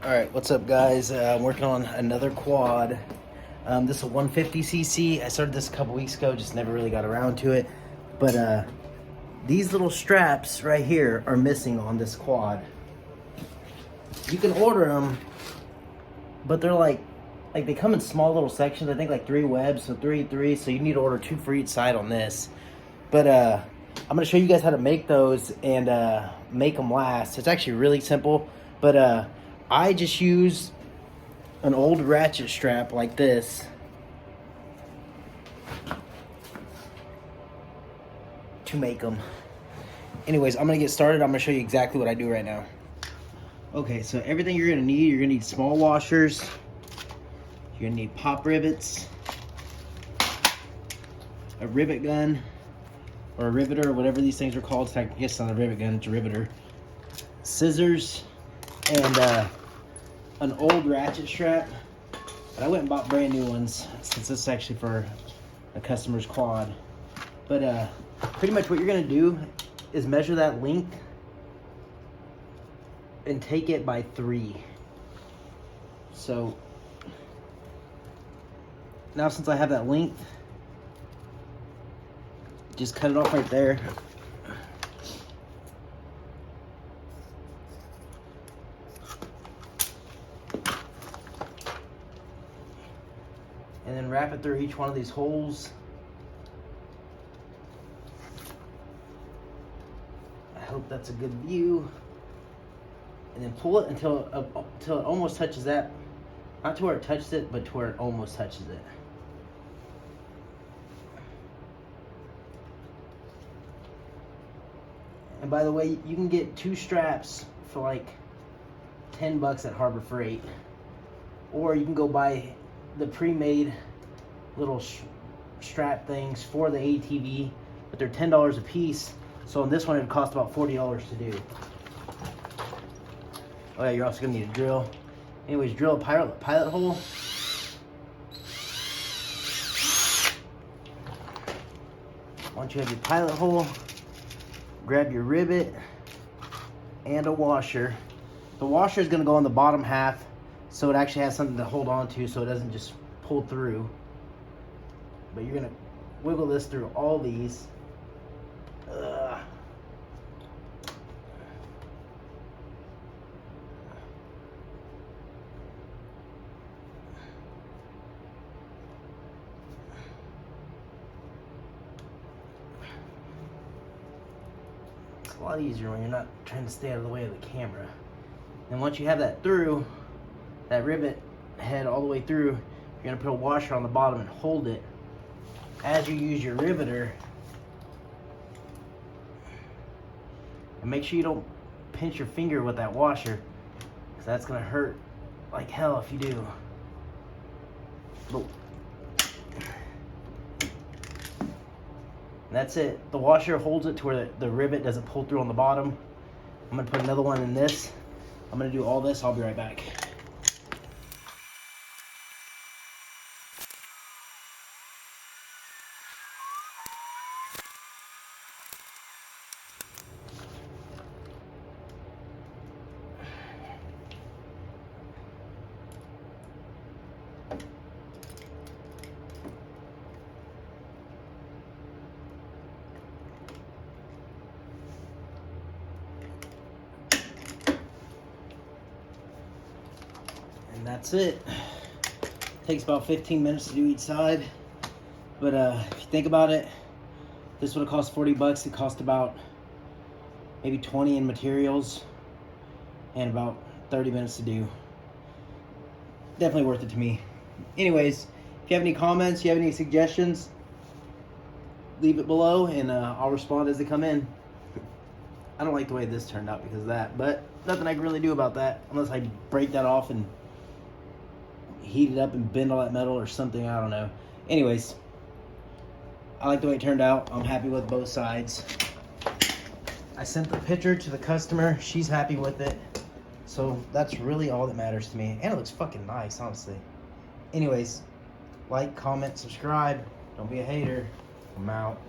Alright, what's up guys? I'm working on another quad. This is a 150cc. I started this a couple weeks ago, just never really got around to it. But these little straps right here are missing on this quad. You can order them, but they're like they come in small little sections. I think like 3 webs, so 3, so you need to order 2 for each side on this. But I'm gonna show you guys how to make those and make them last. It's actually really simple, but I just use an old ratchet strap like this to make them. Anyways, I'm gonna get started. I'm gonna show you exactly what I do right now. Okay, so everything you're gonna need small washers, you're gonna need pop rivets, a rivet gun, or a riveter, or whatever these things are called. I guess it's not a rivet gun, it's a riveter. Scissors, and an old ratchet strap. But I went and bought brand new ones since this is actually for a customer's quad. But pretty much what you're gonna do is measure that length and take it by 3. So now since I have that length, just cut it off right there. And then wrap it through each one of these holes. I hope that's a good view. And then pull it until it almost touches that. Not to where it touches it, but to where it almost touches it. And by the way, you can get 2 straps for like $10 at Harbor Freight. Or you can go buy the pre-made little strap things for the ATV, but they're $10 a piece. So on this one, it cost about $40 to do. Oh yeah, you're also gonna need a drill. Anyways, drill a pilot hole. Once you have your pilot hole, grab your rivet and a washer. The washer is gonna go on the bottom half, so it actually has something to hold on to so it doesn't just pull through. But you're gonna wiggle this through all these. It's a lot easier when you're not trying to stay out of the way of the camera. And once you have that through, that rivet head all the way through, you're gonna put a washer on the bottom and hold it as you use your riveter. And make sure you don't pinch your finger with that washer, because that's gonna hurt like hell if you do. And that's it. The washer holds it to where the rivet doesn't pull through on the bottom. I'm gonna put another one in this. I'm gonna do all this. I'll be right back. And that's it. Takes about 15 minutes to do each side. But if you think about it, this would have cost $40. It cost about maybe 20 in materials and about 30 minutes to do. Definitely worth it to me. Anyways, if you have any comments, you have any suggestions, leave it below and I'll respond as they come in. I don't like the way this turned out because of that, but nothing I can really do about that unless I break that off and heat it up and bend all that metal or something. I don't know. Anyways, I like the way it turned out. I'm happy with both sides. I sent the picture to the customer. She's happy with it. So that's really all that matters to me. And it looks fucking nice, honestly. Anyways, like, comment, subscribe. Don't be a hater. I'm out.